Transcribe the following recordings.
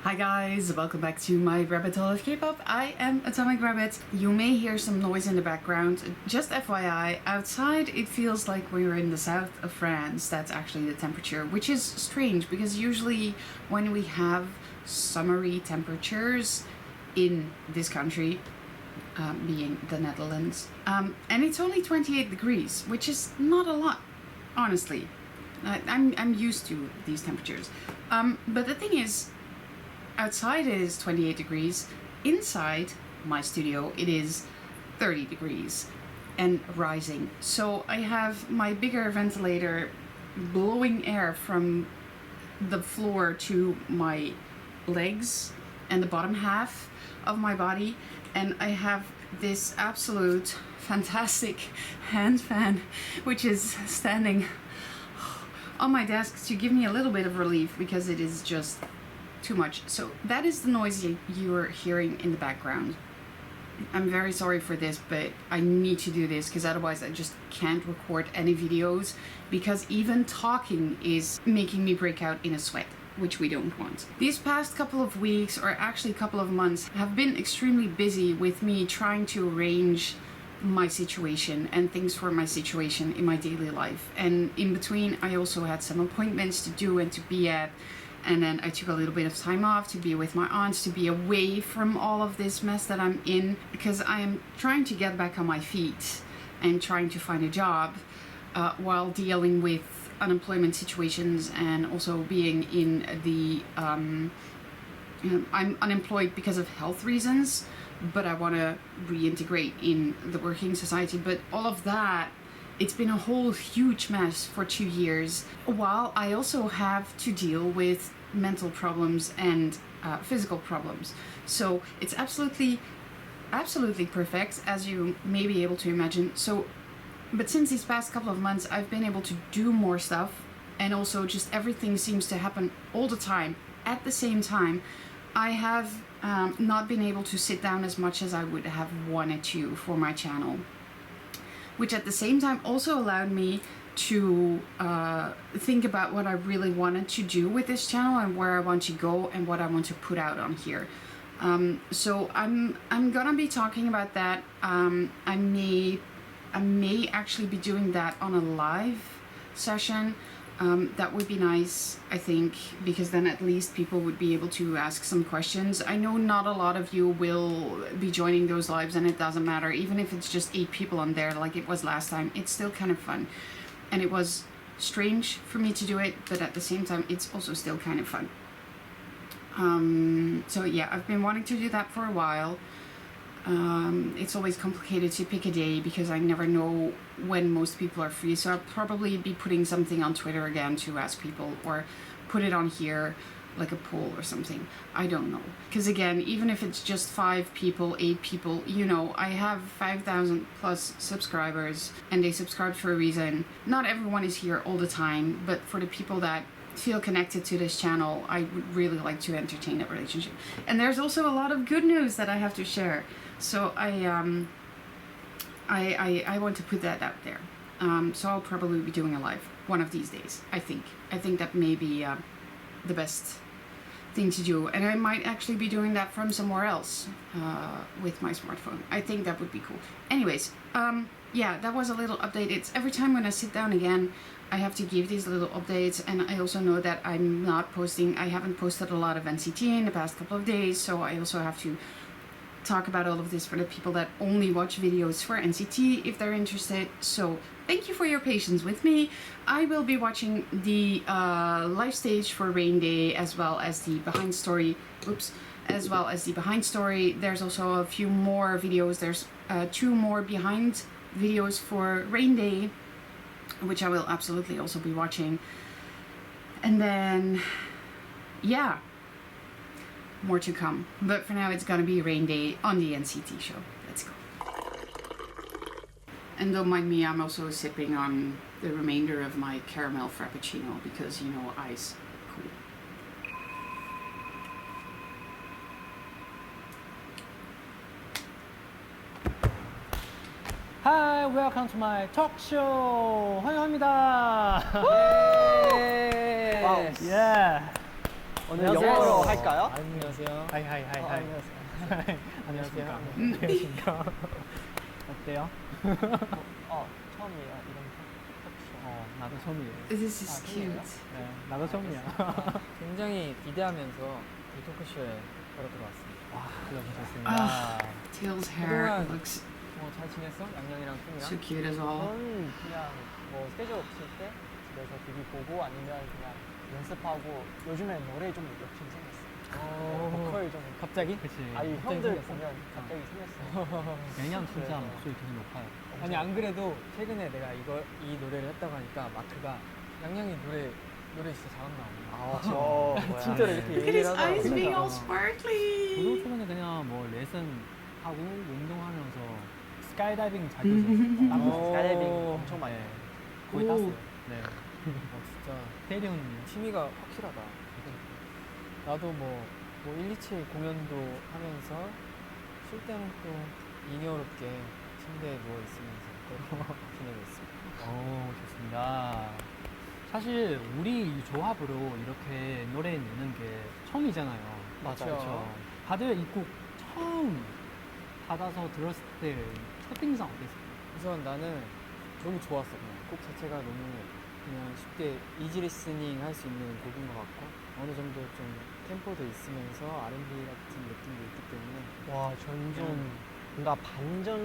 Hi guys, welcome back to my rabbit hole of K-pop. I am Atomic Rabbit. You may hear some noise in the background. Just FYI, outside it feels like we're in the south of France. That's actually the temperature, which is strange because usually when we have summery temperatures in this country, being the Netherlands, and it's only 28 degrees, which is not a lot, honestly. I'm used to these temperatures. But the thing is, outside it is 28 degrees. Inside my studio it is 30 degrees and rising. So I have my bigger ventilator blowing air from the floor to my legs and the bottom half of my body, and I have this absolute fantastic hand fan which is standing on my desk to give me a little bit of relief because it is just too much. So that is the noise you're hearing in the background. I'm very sorry for this, but I need to do this because otherwise I just can't record any videos, because even talking is making me break out in a sweat, which we don't want. These past couple of weeks, or actually couple of months, have been extremely busy with me trying to arrange my situation and things for my situation in my daily life. And in between I also had some appointments to do and to be at. And then I took a little bit of time off to be with my aunts, to be away from all of this mess that I'm in, because I am trying to get back on my feet and trying to find a job while dealing with unemployment situations, and also being in the I'm unemployed because of health reasons, but I want to reintegrate in the working society. But all of that, it's been a whole huge mess for 2 years, while I also have to deal with mental problems and physical problems. So it's absolutely perfect, as you may be able to imagine. So, but since these past couple of months, I've been able to do more stuff, and also just everything seems to happen all the time at the same time. I have not been able to sit down as much as I would have wanted to for my channel, which at the same time also allowed me to think about what I really wanted to do with this channel and where I want to go and what I want to put out on here. So I'm gonna be talking about that. I may actually be doing that on a live session. That would be nice, I think, because then at least people would be able to ask some questions. I know not a lot of you will be joining those lives, and it doesn't matter. Even if it's just 8 people on there like it was last time, it's still kind of fun. And it was strange for me to do it, but at the same time it's also still kind of fun. So yeah, I've been wanting to do that for a while. It's always complicated to pick a day because I never know when most people are free, so I'll probably be putting something on Twitter again to ask people, or put it on here like a poll or something. I don't know, because again, even if it's just 5 people, 8 people, you know, I have 5,000 plus subscribers and they subscribe for a reason. Not everyone is here all the time, but for the people that feel connected to this channel, I would really like to entertain that relationship. And there's also a lot of good news that I have to share. So I want to put that out there. So I'll probably be doing a live one of these days. I think that may be the best thing to do, and I might actually be doing that from somewhere else with my smartphone. I think that would be cool. Anyways, yeah, that was a little update. It's every time when I sit down again, I have to give these little updates, and I also know that I'm not posting. I haven't posted a lot of NCT in the past couple of days, so I also have to talk about all of this for the people that only watch videos for NCT if they're interested. So thank you for your patience with me. I will be watching the live stage for Rain Day, as well as the behind story. As well as the behind story. There's also a few more videos. There's 2 more behind videos for Rain Day, which I will absolutely also be watching. And then, yeah, more to come. But for now, it's gonna be Rain Day on the NCT show. Let's go. And don't mind me, I'm also sipping on the remainder of my caramel frappuccino because, you know, ice. Cool. Hi, welcome to my talk show. 환영합니다. 와우. Yeah. 오늘 안녕하세요. 영어로 할까요? 안녕하세요. 하이 하이 하이 하이. 안녕하세요. 안녕하십니까. 어때요? 처음이에요 이런 토크쇼. 나도 처음이에요. This is cute. 네, 나도 처음이야. 굉장히 기대하면서 이 토크쇼에 바로 들어왔습니다. 와, 들어보셨습니다. 아. Tail's hair 그동안- looks 잘 지냈어? 양양이랑 쿤이랑? so cute as well. 저는 그냥 뭐 스케줄 없을 때 집에서 TV 보고 아니면 그냥 연습하고 요즘에 노래 좀 욕심 생겼어요. 보컬 좀 갑자기? 그치. 아니 갑자기 형들 생겼어? 보면 갑자기 생겼어요. 양양 진짜 그래서- 목소리 되게 높아요. 아니 안 그래도 최근에 내가 이 노래를 했다고 하니까 마크가 양양이 노래 진짜 잘한다. 저 뭐야. 진짜로 네. 이렇게 Look at 얘기를 his 하더라고. eyes being all 저도 sparkly. 최근에 그냥 뭐 레슨 하고 운동하면서 스카이다이빙 자주 오. 스카이다이빙 엄청 많이 네, 해요. 거의 오. 땄어요. 네. 진짜 태리 형님. 취미가 확실하다. 나도 뭐 127 공연도 하면서 쉴 때는 또 잉여롭게 침대에 누워 있으면서 그렇게 지내고 있습니다. 좋습니다. 사실 우리 이 조합으로 이렇게 노래 내는 게 처음이잖아요. 맞아요. 그렇죠. 다들 이 곡 처음 받아서 들었을 때 첫인상 어땠어요? 우선 나는 너무 좋았어. 그냥 곡 자체가 너무 그냥 쉽게 이지 리스닝 할 수 있는 곡인 것 같고 어느 정도 좀 템포도 있으면서 R&B 같은 느낌도 있기 때문에 와, 전 좀 뭔가 반전이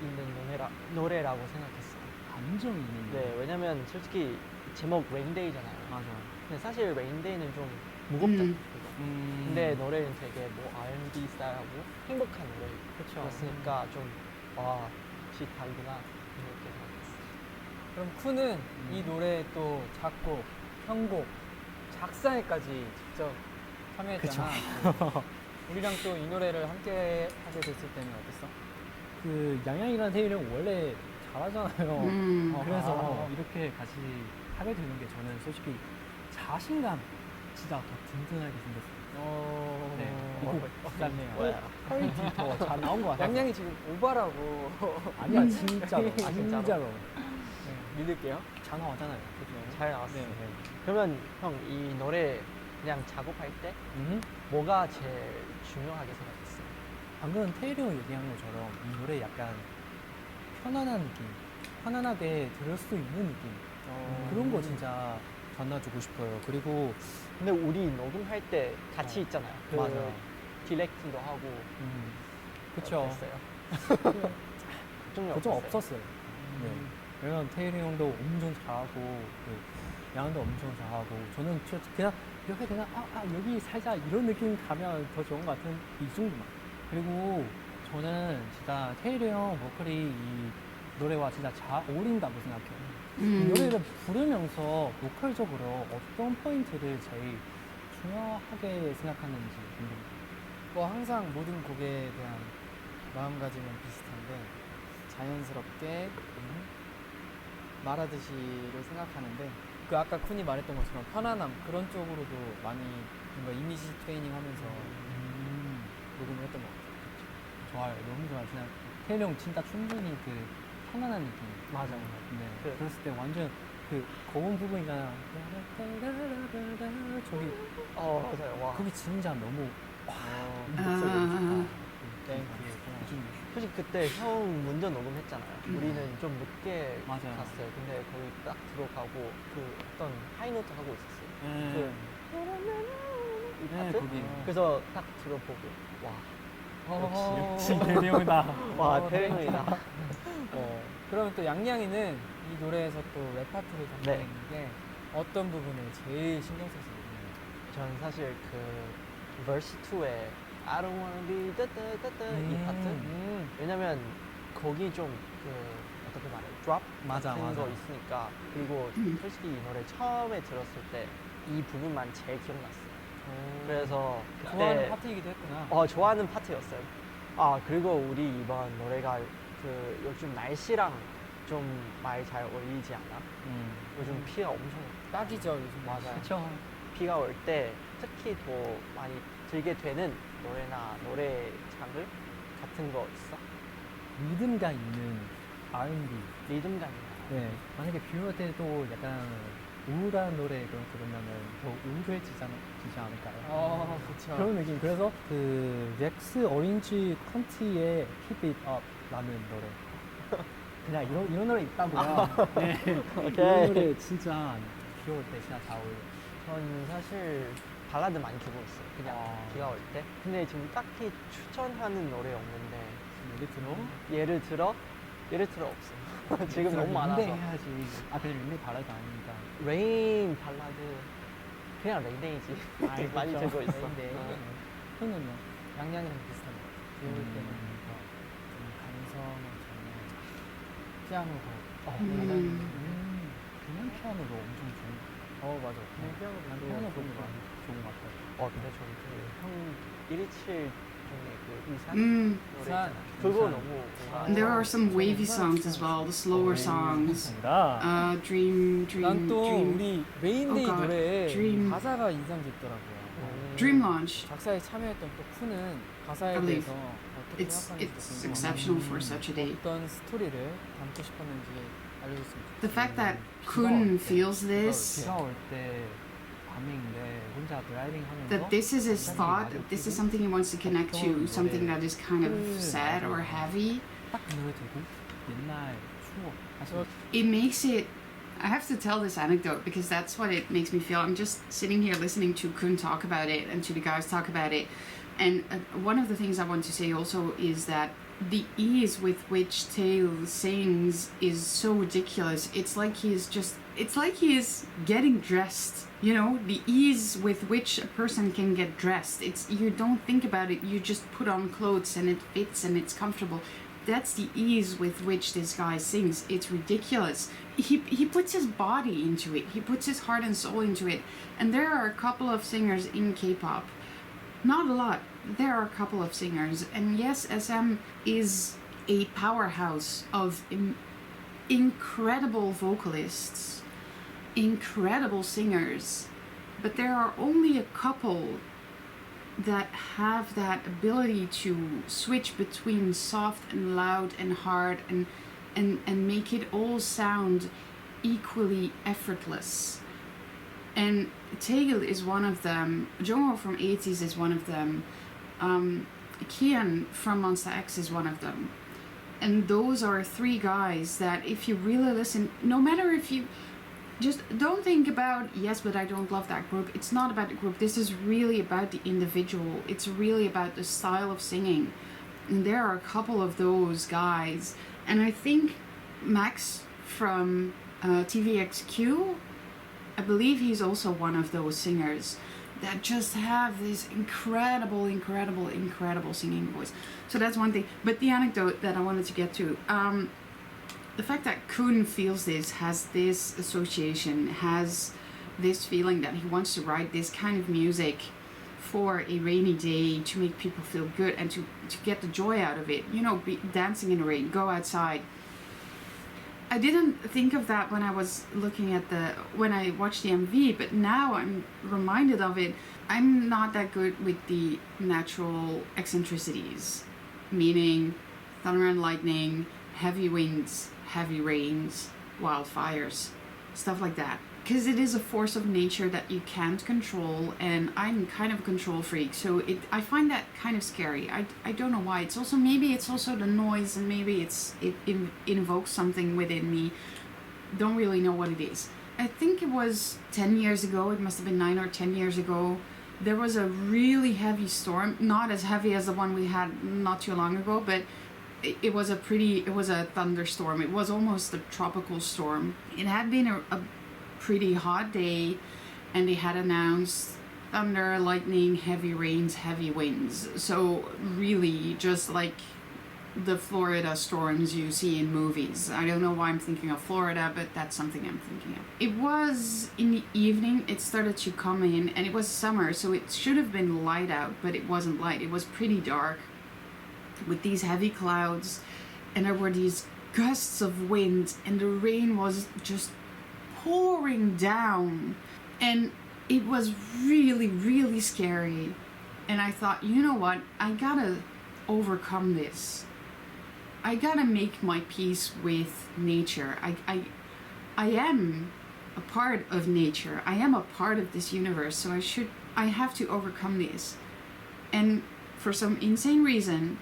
있는 노래라고 생각했어요. 감정이 있는 네, 왜냐면 솔직히 제목 레인데이잖아요. 맞아. 근데 사실 레인데이는 좀 무겁잖아요. 근데 음. 노래는 되게 뭐 R&B 스타일하고 행복한 노래. 그쵸. 그렇으니까 좀 와, 역시 다르구나 이렇게 생각했어요. 그럼 쿠는 이 노래 또 작곡, 편곡, 작사에까지 직접 참여했잖아. 우리랑 또 이 노래를 함께 하게 됐을 때는 어땠어? 그 양양이랑 태일은 원래 잘하잖아요. 그래서 아. 이렇게 같이 하게 되는 게 저는 솔직히 자신감 진짜 더 든든하게 생겼어요. 네. 이곡 진짜 퀄리티 더 잘 나온 것 같아요. 양양이 지금 오바라고. 아니야 진짜로. 진짜로? 진짜로. 믿을게요. 잘 나왔잖아요. 그죠? 잘 나왔어요. 네. 그러면 형 이 노래 그냥 작업할 때 뭐가 제일 중요하게 생각했어요? 방금 태일이 형 얘기한 것처럼 이 노래 약간 편안한 느낌, 편안하게 들을 수 있는 느낌 그런 거 진짜 전해주고 싶어요. 그리고 근데 우리 녹음할 때 같이 있잖아요. 그 맞아. 디렉팅도 하고 그쵸. 어땠어요? 좀 그거 좀 없었어요. 네. 왜냐면 태일이 형도 엄청 잘하고 그 양도 엄청 잘하고 저는 그냥 이렇게 그냥 여기 살짝 이런 느낌 가면 더 좋은 것 같은 이 정도만. 그리고 저는 진짜 태일이 형 보컬이 이 노래와 진짜 잘 어울린다고 생각해요. 이 노래를 부르면서 보컬적으로 어떤 포인트를 제일 중요하게 생각하는지 궁금해요. 뭐 항상 모든 곡에 대한 마음가짐은 비슷한데 자연스럽게 말하듯이를 생각하는데 그 아까 쿤이 말했던 것처럼 편안함 그런 쪽으로도 많이 뭔가 이미지 트레이닝 하면서 녹음을 했던 것 같아요. 좋아요. 너무 좋아요. 그냥 태일이 형 진짜 충분히 그 편안한 느낌. 맞아요. 네. 그- 그랬을 때 완전 그 고음 부분이잖아. 저기 맞아요. 와. 그게 진짜 너무 아. 땡큐. 솔직히 그때 형 먼저 녹음했잖아요. 우리는 좀 늦게 맞아요. 갔어요. 근데 거기 딱 들어가고 그 어떤 하이노트 하고 있었어요. 네. 이 네, 파트? 거기. 그래서 딱 들어보고 역시 태일이 형이다. 와 태릉이다. 그러면 또 양양이는 이 노래에서 또 랩 파트를 네. 담당했는데 어떤 부분을 제일 신경 써서 녹음해요? 전 사실 그 verse 2에 I don't wanna be 따따따따 이 파트 왜냐면 거기 좀 그 어떻게 말해 드롭 맞아, 같은 맞아. 거 있으니까 그리고 솔직히 이 노래 처음에 들었을 때 이 부분만 제일 기억났어요. 그래서 좋아하는 그때 파트이기도 했구나. 좋아하는 파트였어요. 그리고 우리 이번 노래가 그 요즘 날씨랑 좀 많이 잘 어울리지 않아? 요즘 비가 엄청 딱이죠 요즘. 맞아요. 그쵸. 비가 올 때 특히 더 많이 들게 되는 노래나 노래 장르 같은 거 있어? 리듬감 있는 R&B. 리듬감이나 네. 만약에 비 올 때도 약간 우울한 노래 그런 들으면은 더 우울해지지 않을까요? 그쵸. 그런 느낌. 그래서 그 렉스 오렌지 컨티의 Keep It Up라는 노래. 그냥 이런 노래 있다고요. 네. 오케이. 이런 노래 진짜 비 올 때 진짜 잘 어울려. 저는 사실 발라드 많이 듣고 있어요. 그냥 비가 올 때. 근데 지금 딱히 추천하는 노래 없는데 예를 들어 없어요. 지금 너무 많아서. 해야지. 그냥 린네 발라드 아닙니다. 레인 발라드 그냥 레인데이지. 많이 그렇죠. 듣고 있어. 현우는요? 양양이랑 비슷한 것 같아요. 비 올 때는 좀 감성을 정말 피아노 그냥 피아노도 엄청 좋은 맞아. 그냥 피아노도 피아노도 좋은 것 같아요. 좋은 것 같아요. 근데 저는 그형 127 중에 그 의산 Mm. 노래 있잖아. 그거 의산. 너무 뭔가 And there are some wavy songs as well, the slower songs. 맞습니다. Dream, 또 dream, 우리 메인데이 God. 노래에 Dream. 가사가 인상 깊더라고요. dream launch. 작사에 참여했던 또 푸는 가사에 I believe 대해서 어떻게 It's 생각하는지 it's 궁금합니다. exceptional for such a day. 어떤 스토리를 담고 싶었는지 알려줬으면 좋겠어요. The fact that 비가 Kun 올 때. feels this, 비가 올 때 밤인데 혼자 드라이빙 하면서 that this is his thought, that this is something he wants to connect to, something that is kind of sad or heavy. 딱그 노래 들고 옛날 추억 사실 It makes it. I have to tell this anecdote because that's what it makes me feel. I'm just sitting here listening to Kun talk about it and to the guys talk about it. And one of the things I want to say also is that the ease with which Tail sings is so ridiculous. It's like he is getting dressed. You know, the ease with which a person can get dressed. You don't think about it, you just put on clothes and it fits and it's comfortable. That's the ease with which this guy sings. It's ridiculous. He puts his body into it. He puts his heart and soul into it. And there are a couple of singers in K-pop. Not a lot. There are a couple of singers. And yes, SM is a powerhouse of incredible vocalists, incredible singers. But there are only a couple that have that ability to switch between soft and loud and hard and make it all sound equally effortless. And Taegil is one of them. Jongho from 80s is one of them. Kian from Monster X is one of them. And those are three guys that if you really listen, no matter if you just don't think about, yes, but I don't love that group. It's not about the group. This is really about the individual. It's really about the style of singing. And there are a couple of those guys. And I think Max from TVXQ, I believe he's also one of those singers that just have this incredible singing voice. So that's one thing. But the anecdote that I wanted to get to, the fact that Kun feels this, has this association, has this feeling that he wants to write this kind of music for a rainy day to make people feel good and to get the joy out of it. You know, dancing in the rain, go outside. I didn't think of that when I was looking at when I watched the MV, but now I'm reminded of it. I'm not that good with the natural eccentricities, meaning thunder and lightning, heavy winds, heavy rains, wildfires, stuff like that. Because it is a force of nature that you can't control, and I'm kind of a control freak, so I find that kind of scary. I don't know why. Maybe it's also the noise, and maybe it invokes something within me. Don't really know what it is. I think it was 10 years ago, it must have been 9 or 10 years ago, there was a really heavy storm, not as heavy as the one we had not too long ago, but it was a thunderstorm. It was almost a tropical storm. It had been a pretty hot day, and they had announced thunder, lightning, heavy rains, heavy winds. So really just like the Florida storms you see in movies. I don't know why I'm thinking of Florida, but that's something I'm thinking of. It was in the evening, it started to come in, and it was summer, so it should have been light out, but it wasn't light. It was pretty dark with these heavy clouds, and there were these gusts of wind, and the rain was just pouring down, and it was really scary. And I thought, you know what, I gotta overcome this. I gotta make my peace with nature. I am a part of nature. I am a part of this universe, so I have to overcome this. And for some insane reason,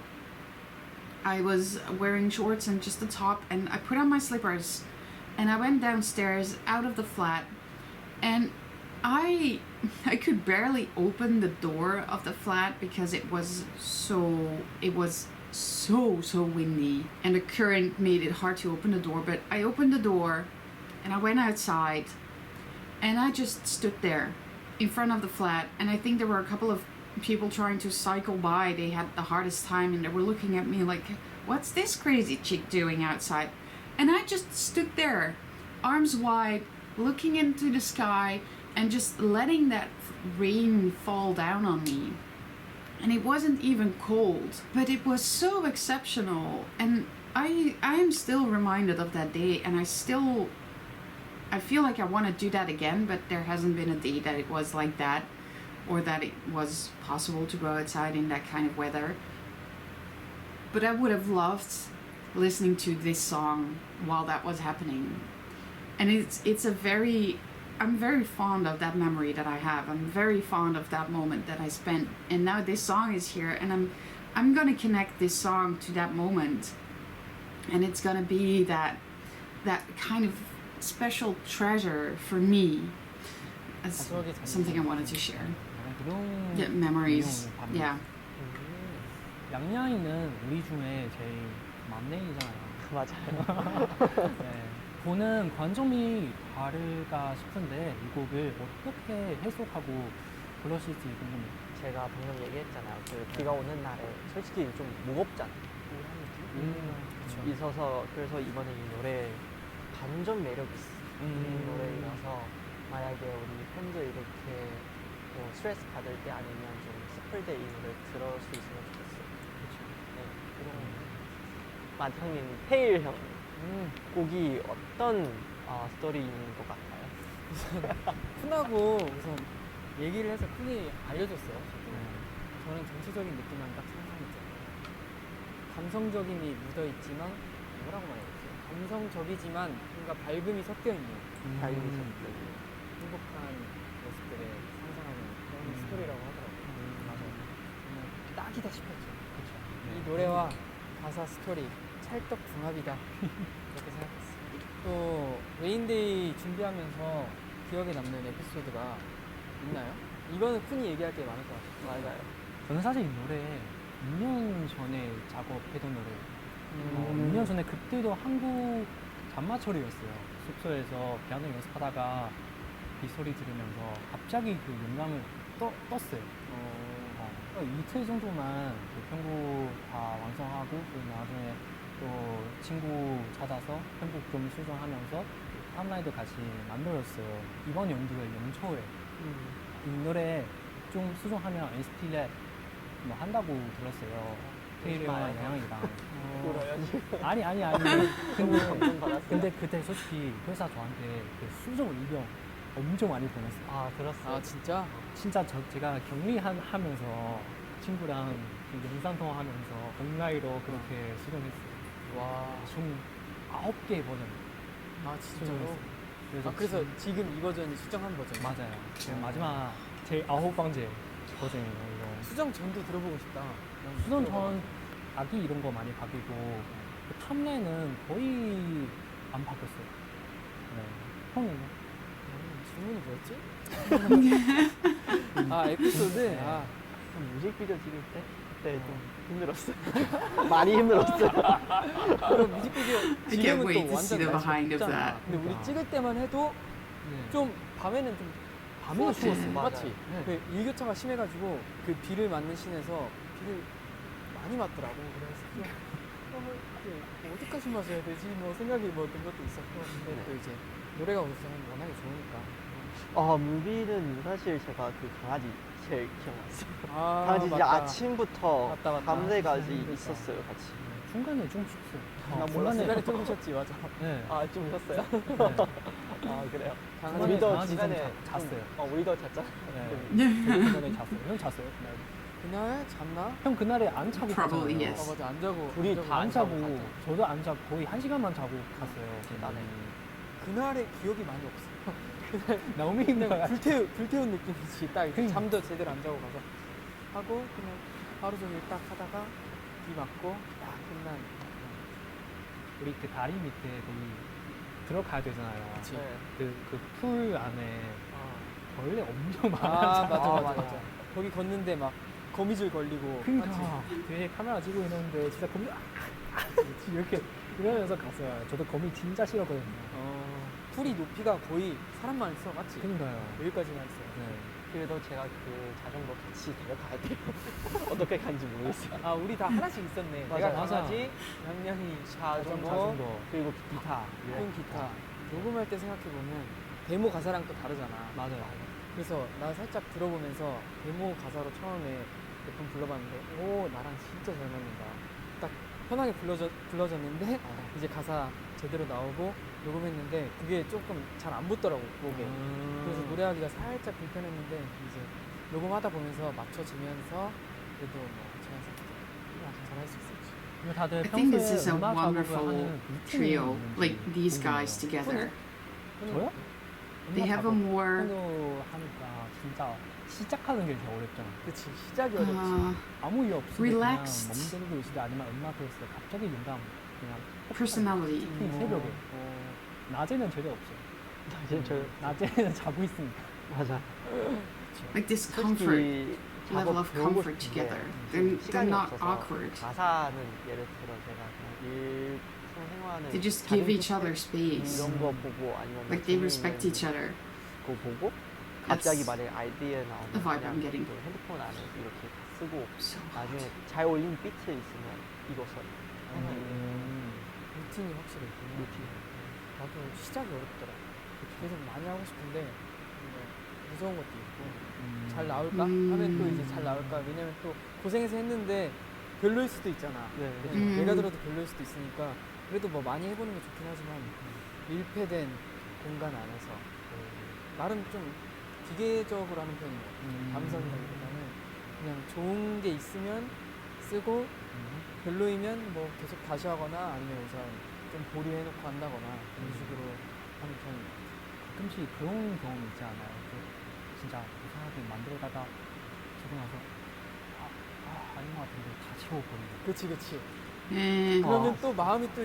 I was wearing shorts and just a top, and I put on my slippers, and I went downstairs out of the flat, and I could barely open the door of the flat because it was so windy, and the current made it hard to open the door. But I opened the door and I went outside, and I just stood there in front of the flat, and I think there were a couple of people trying to cycle by. They had the hardest time, and they were looking at me like, what's this crazy chick doing outside? And I just stood there, arms wide, looking into the sky and just letting that rain fall down on me. And it wasn't even cold, but it was so exceptional. And I am still reminded of that day, and I feel like I want to do that again, but there hasn't been a day that it was like that, or that it was possible to go outside in that kind of weather. But I would have loved listening to this song while that was happening. And I'm very fond of that memory that I have. I'm very fond of that moment that I spent. And now this song is here, and I'm gonna connect this song to that moment. And it's gonna be that kind of special treasure for me. As something I wanted to share. Yeah, memories. Yeah. 양양이는 우리 중에 제일 막내이잖아요. 맞아요. 네. 보는 관점이 다를까 싶은데 이 곡을 어떻게 해석하고 불러실지 궁금해요. 제가 방금 얘기했잖아요. 그 비가 오는 날에 솔직히 좀 무겁잖아요. 그쵸. 있어서 그래서 이번에 이 노래 반전 매력 있는 노래라서 만약에 우리 팬들 이렇게 뭐 스트레스 받을 때 아니면 좀 슬플 때 이 노래 들을 수 있으면 좋겠어요. 네, 그런 만형님 테일 형 곡이 어떤 스토리인 것 같아요? 쿤하고 우선 얘기를 해서 쿤이 알려줬어요. 저는 전체적인 느낌만 딱 상상했잖아요. 감성적임이 묻어있지만 뭐라고 말해야겠어요? 감성적이지만 뭔가 밝음이 섞여있는 밝음이 섞여있는 행복한 모습들을 상상하는 그런 스토리라고 하더라고요. 맞아요. 정말 딱이다 싶었죠. 그쵸. 이 노래와 가사 스토리 찰떡궁합이다 그렇게 생각했어요. 또 레인데이 준비하면서 기억에 남는 에피소드가 있나요? 이거는 쿤이 얘기할 게 많을 것 같아요. 맞아요. 저는 사실 이 노래 2년 전에 작업했던 노래예요. 2년 전에 그때도 한국 잠마철이었어요. 숙소에서 피아노 연습하다가 이 소리 들으면서 갑자기 그 영감을 떴어요. 이틀 정도만 그 편곡 다 완성하고 그 나중에 또 친구 찾아서 편곡 좀 수정하면서 탑라인도 같이 만들었어요. 이번 연도에 연초에 이 노래 좀 수정하면 NCT 랩뭐 한다고 들었어요. 테일이랑 양양이랑. 울어요 지금. 아니. 감동 받았어요. 근데 그때 솔직히 회사 저한테 그 수정 의견 엄청 많이 보냈어요. 아 들었어요. 아 진짜? 진짜 제가 격리하면서 친구랑 그 영상 통화하면서 온라인으로 그렇게 수정했어요. 와. 총 9개 버전. 아 진짜로? 수정했어요. 그래서 지금 이 버전이 수정한 버전. 맞아요. 지금 마지막 제 9번째 버전이에요. 이거. 수정 전도 들어보고 싶다. 수정 전 악기 이런 거 많이 바뀌고 그 탑레는 거의 안 바뀌었어요. 네. 형은요? 질문이 뭐였지? 아 에피소드? 네. 아 뮤직비디오 찍을 때 그때 좀 힘들었어요. 많이 힘들었어요. 그 뮤직비디오 I can't 지금은 wait 또 to see 완전 the 날씨가 behind of 덥잖아. that. 근데 우리 그러니까. 찍을 때만 해도 네. 좀 밤에는 좀 밤에는 추웠어. 추웠어요. 맞지? 네. 그 일교차가 심해가지고 그 비를 맞는 씬에서 비를 많이 맞더라고. 그래서 좀 뭐 어디까지 맞아야 되지? 뭐 생각이 뭐 든 것도 있었고. 근데 또 이제 노래가 우선 워낙에 좋으니까. 뮤비는 사실 제가 그 강아지 제일 기억났어요. 아 강아지 이제 맞다. 아침부터 맞다. 밤새까지 그러니까. 있었어요 같이. 중간에 좀 쉬었어요. 나 몰랐어요. 중간에 조금 쉬었지 맞아. 네. 좀 쉬었어요? 네. 아 그래요? 강아지 우리도 강아지 좀 중간에 잤어요. 우리도 잤잖아. 네. 중간에 잤어요. 형 잤어요? 그날. 그날 잤나? 형 그날에 안 자고 Probably 갔잖아요. yes. 맞아 안 자고. 우리 안 자고 다 안 자고 갔죠. 저도 안 자고 거의 1시간만 자고 갔어요. 대단해. 그날의 기억이 많이 없어. 너무 힘들어. 불태운 느낌이지. 딱 이렇게 그러니까. 잠도 제대로 안 자고 가서 하고 그냥 하루 종일 딱 하다가 비 맞고 딱 끝난. 우리 그 다리 밑에 거기 들어가야 되잖아요. 그치. 네. 그 풀 안에 어. 벌레 엄청 아 많아. 맞아. 거기 걷는데 막 거미줄 걸리고. 그러니까 맞지? 뒤에 카메라 찍고 있는데 진짜 거미 이렇게 이러면서 갔어요. 저도 거미 진짜 싫었거든요. 풀이 높이가 거의 사람만 있어, 맞지? 그러니까요. 여기까지만 있어. 네. 그래도 제가 그 자전거 같이 데려가야 돼요. 어떻게 간지 모르겠어요. 아 우리 다 하나씩 있었네. 맞아, 내가 맞아. 강아지, 양양이 자전거, 자전거. 그리고 기타. 큰 기타. 녹음할 때 생각해 보면 데모 가사랑 또 다르잖아. 맞아요. 그래서 나 살짝 들어보면서 데모 가사로 처음에 몇 번 불러봤는데 오 나랑 진짜 잘 맞는다. 딱 편하게 불러줬는데 이제 가사 제대로 나오고 녹음했는데 그게 조금 잘 안 붙더라고 목에. 그래서 노래하기가 살짝 불편했는데 이제 녹음하다 보면서 맞춰지면서 그래도 뭐 자연스럽게 잘할 수 있었지. 이거 다들 I think this 평소에 is a 음악 작업을 wonderful 하는 루틴이 trio, 있는지 like these 궁금해요. guys together. 저요? They have a more 로 하니까 진짜 시작하는 게 제일 어렵잖아. 그치 시작이 어렵지. 아무 이유 없이 relaxed. 그냥 멈추고 있을 때 아니면 음악을 했을 때 갑자기 영감 그냥 personality. 특히 새벽에 낮에는 절대 없어요. 사실 저 낮에는 자고 있으니까. 맞아. Like this comfort, 솔직히 level 작업 of 배우고 comfort 싶은데 together. They're 시간이 not 없어서 awkward. 가사는 예를 들어 제가 그냥 일상생활은 They just give each other space. 이런 거 보고 아니면 Like they respect each other. 거 보고 That's 갑자기 만약에 아이디어 나오면 the vibe 그냥 I'm getting. 그 핸드폰 안에 이렇게 다 쓰고 So 나중에 잘 어울리는 비트 있으면 이거 써요. 루틴이 확실히 있구나. 루틴. 나도 시작이 어렵더라. 계속 많이 하고 싶은데 뭔가 무서운 것도 있고 잘 나올까? 하면 또 이제 잘 나올까? 왜냐면 또 고생해서 했는데 별로일 수도 있잖아. 네. 그래서 음. 내가 들어도 별로일 수도 있으니까 그래도 뭐 많이 해보는 게 좋긴 하지만 밀폐된 공간 안에서 나름 좀 기계적으로 하는 편이에요. 감성이라기보다는 그냥 좋은 게 있으면 쓰고 별로이면 뭐 계속 다시 하거나 아니면 우선 좀 보류해놓고 한다거나 그런 식으로 하는 편이에요. 가끔씩 그런 경험 있지 않아요? 진짜 이상하게 만들다가 지고 나서 아닌 것 같은데 다 지워버리고. 그치. eh, 그러면 또 마음이 또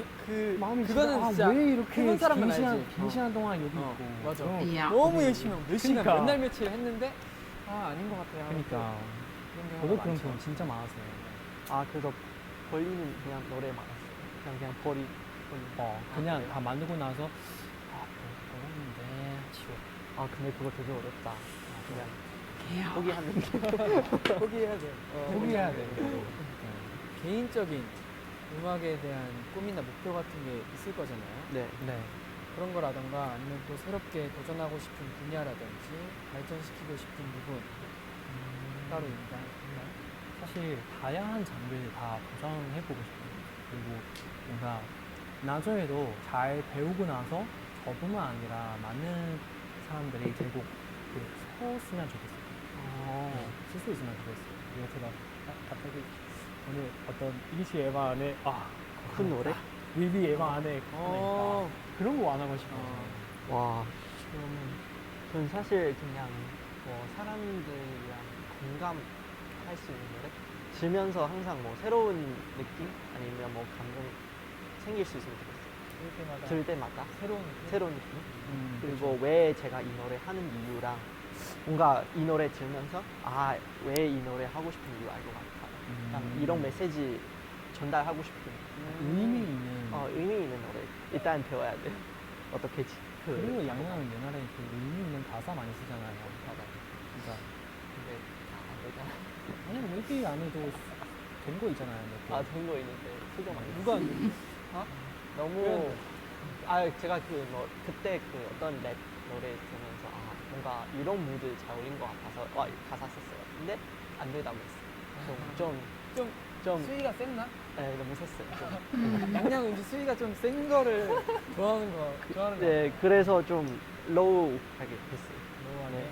마음이 그거는 진짜 왜 이렇게 해본 사람만 긴 시간, 알지. 긴 시간 동안 여기 어, 있고. 맞아. yeah. 너무 열심히 하고 몇 시간 그러니까. 몇날 며칠 했는데 아닌 것 같아요. 그러니까 그런 경우가 저도 그런 많죠. 경험 진짜 많았어요. 그래서 벌리는 그냥 노래 많았어요. 그냥 버리. 그냥 다 만들고 나서 어렸는데 지워. 근데 그거 되게 어렵다. 그냥 yeah. 포기하는 게. 포기해야 돼. 포기해야 돼. 개인적인 음악에 대한 꿈이나 목표 같은 게 있을 거잖아요. 네. 네. 그런 거라던가 아니면 또 새롭게 도전하고 싶은 분야라든지 발전시키고 싶은 부분 따로 있나요? 사실 다양한 장르를 다 도전해보고 싶어요. 그리고 뭔가 나중에도 잘 배우고 나서 저뿐만 아니라 많은 사람들이 제곡 썼으면 좋겠어요. 쓸 수 있으면 좋겠어요. 이거 제가 갑자기 오늘 어떤 이니시 앨범 안에 큰 노래? 뮤비 앨범 안에 그런 거 안 하고 싶어요. 와. 그러면 저는 사실 그냥 뭐 사람들이랑 공감할 수 있는 노래? 들면서 항상 뭐 새로운 느낌? 아니면 뭐 감정 생길 수 있으면 좋겠어요. 들을 때마다 새로운 느낌? 그리고 왜 제가 이 노래 하는 이유랑 뭔가 이 노래 들으면서 왜 이 노래 하고 싶은 이유 알 것 같아. 그냥 이런 메시지 전달하고 싶은 의미 있는. 의미 있는 노래 일단 배워야 돼. 어떻게 그리고 양양은 옛날에 그 의미 있는 가사 많이 쓰잖아요. 그러니까 근데 안 되잖아. 아니 뮤비 안에도 된 거 있잖아요. 된 거 있는데 수정 많이 누가 너무 제가 그때 그 어떤 랩 노래 들으면서 뭔가 이런 무드 잘 어울린 것 같아서 가사 썼어요. 근데 안 되다고 했어요. 좀 수위가 셌나? 네, 너무 셌어요. 양양 왠지 수위가 좀 센 거를 좋아하는 거 네, 그래서 좀 로우하게 했어요. 너무하네.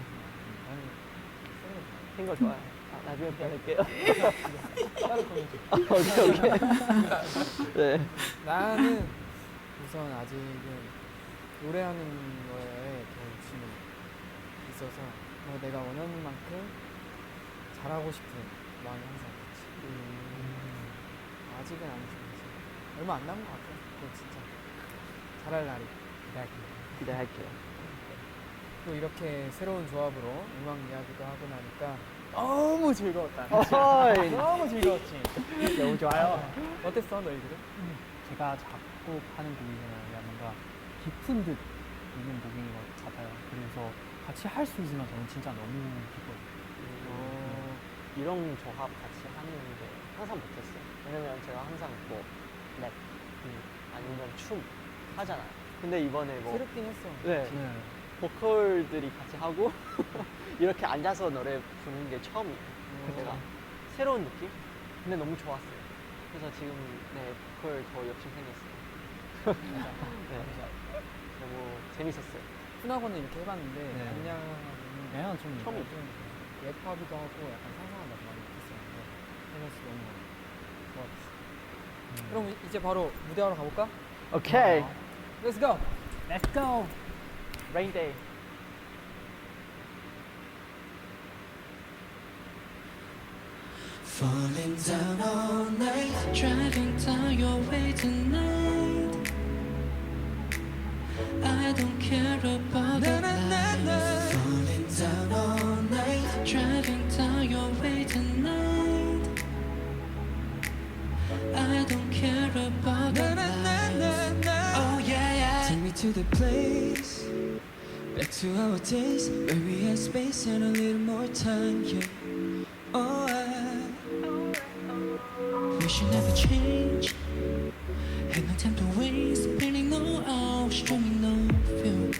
센거 좋아요. 나중에 보낼게요. 따로 보내줘. 오케이. 네. 나는 우선 아직은 노래하는 거에 더 욕심을 있어서 내가 원하는 만큼 잘하고 싶은 마음이 항상 있지. 아직은 아니지만 얼마 안 남은 것 같아요. 그거 진짜 잘할 날이 기대할게요. 또 이렇게 새로운 조합으로 음악 이야기도 하고 나니까 너무 즐거웠다. 어허이. 너무 즐거웠지. 너무 좋아요. 어땠어 너희들은? 제가 작곡하는 곡이잖아요. 뭔가 깊은 듯 있는 곡인 것 같아요. 그래서 같이 할 수 있으면 저는 진짜 너무 기뻐요. 이런 조합 같이 하는 게 항상 못했어요. 왜냐면 제가 항상 뭐 랩, 아니면 춤 하잖아요. 근데 이번에 뭐 새롭긴 했어. 네, 보컬들이 같이 하고 이렇게 앉아서 노래 부르는 게 처음이에요. 제가 새로운 느낌? 근데 너무 좋았어요. 그래서 지금 네, 보컬 더 열심히 생겼어요. 네, 너무 재밌었어요. 훈하고는 이렇게 해봤는데 네. 안녕하고는 그냥 좀 처음이죠. 좀 랩하기도 하고 약간 상상한 나도 많이 못했었는데 해서 너무 좋았어. 그럼 이제 바로 무대하러 가볼까? 오케이. Let's go! Let's go! Rain day. Falling down all night, driving down your way tonight. I don't care about the lights. Falling down all night, driving down your way tonight. I don't care about the lights. Oh yeah, yeah. Take me to the place, back to our days where we had space and a little more time. Yeah. Oh, we should never change. Had no time to waste, spinning no hours, streaming no film.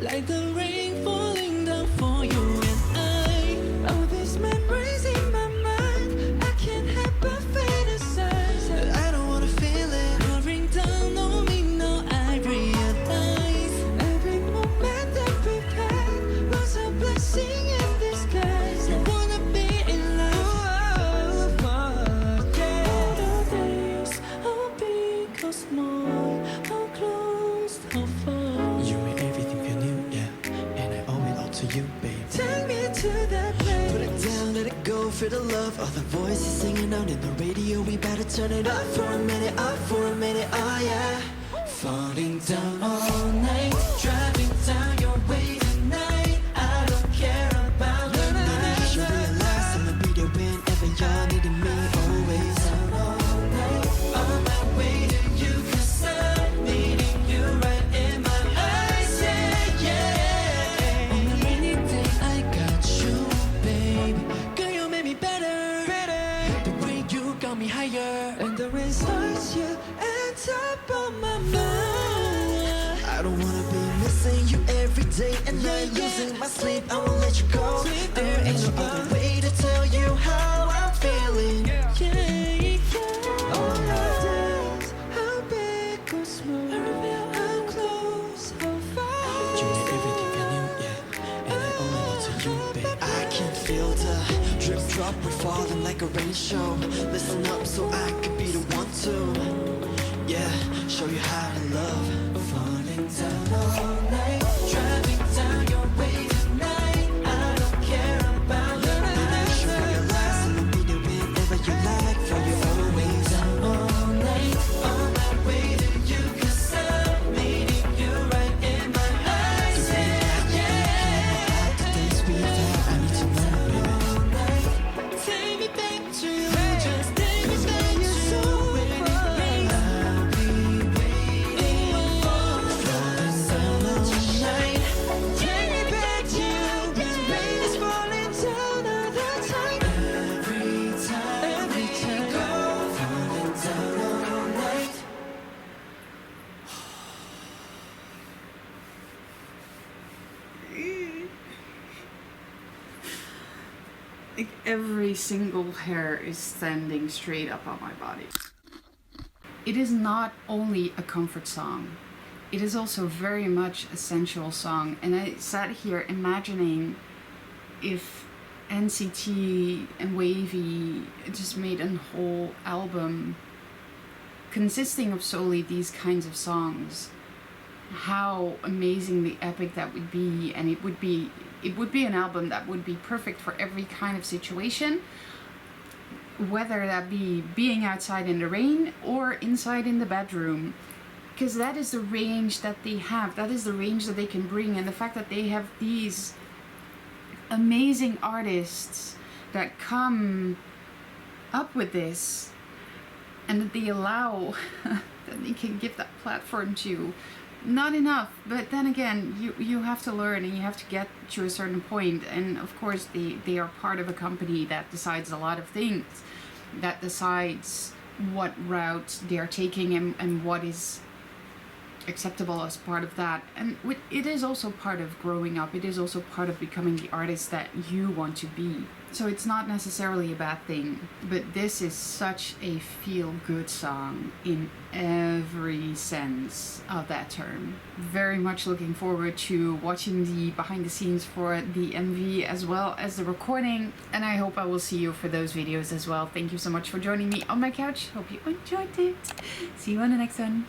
Like the rain falling down for you and I. All these memories in my mind, I can't help but fantasize. I don't wanna feel it pouring down on me now. I realize every moment that we've had was a blessing in disguise. I wanna be in love. Small, how close, how far. You made everything feel new, yeah. And I owe it all to you, babe. Take me to that place. Put it down, let it go, feel the love. All the voices singing out in the radio. We better turn it up for a minute, up for a minute, oh yeah. Falling down all night, driving down your way tonight. I don't care about the night. You should realize I'ma be there whenever y'all needing me, always. Down all night, on my way to you, 'cause I'm needing you right in my eyes, yeah, yeah. On a rainy day, I got you, baby. Girl, you made me better, better. The way you got me higher, and the rain starts you at top of my mind. I don't wanna be missing you every day and night, losing my sleep. I won't let you go. There ain't no other way to tell you how I'm feeling. Yeah, yeah. All my days, how big or small, how close, how far. You made everything feel new, yeah. And I owe it all to you, babe. I can feel the drip drop, we're falling like a rain show. Listen up so I could be the one to, yeah, show you how to love. Falling down all night, driving down your way tonight. I don't care about the night. You should realize I'ma be there whenever you like, for you always. Down all night, on my way to you, 'cause I'm needing you right in my eyes, yeah, yeah. The days we've had, I need to know, baby. Take me back to you, just take me back to you. When it rains, I'll be waiting for falling down all night. Take me back to you, when rain is falling down all the time. Every time we go, falling down all night. Like every single hair is standing straight up on my body. It is not only a comfort song, it is also very much a sensual song. And I sat here imagining if NCT and Wavy just made a whole album consisting of solely these kinds of songs, how amazingly epic that would be, and it would be an album that would be perfect for every kind of situation, whether that be being outside in the rain or inside in the bedroom, because that is the range that they have, that is the range that they can bring. And the fact that they have these amazing artists that come up with this, and that they allow that they can give that platform to, not enough. But then again, you have to learn, and you have to get to a certain point. And of course they are part of a company that decides a lot of things, that decides what route they are taking, and what is acceptable as part of that. And it is also part of growing up. It is also part of becoming the artist that you want to be. So it's not necessarily a bad thing, but this is such a feel-good song in every sense of that term. Very much looking forward to watching the behind the scenes for the MV as well as the recording, and I hope I will see you for those videos as well. Thank you so much for joining me on my couch. Hope you enjoyed it. See you on the next one.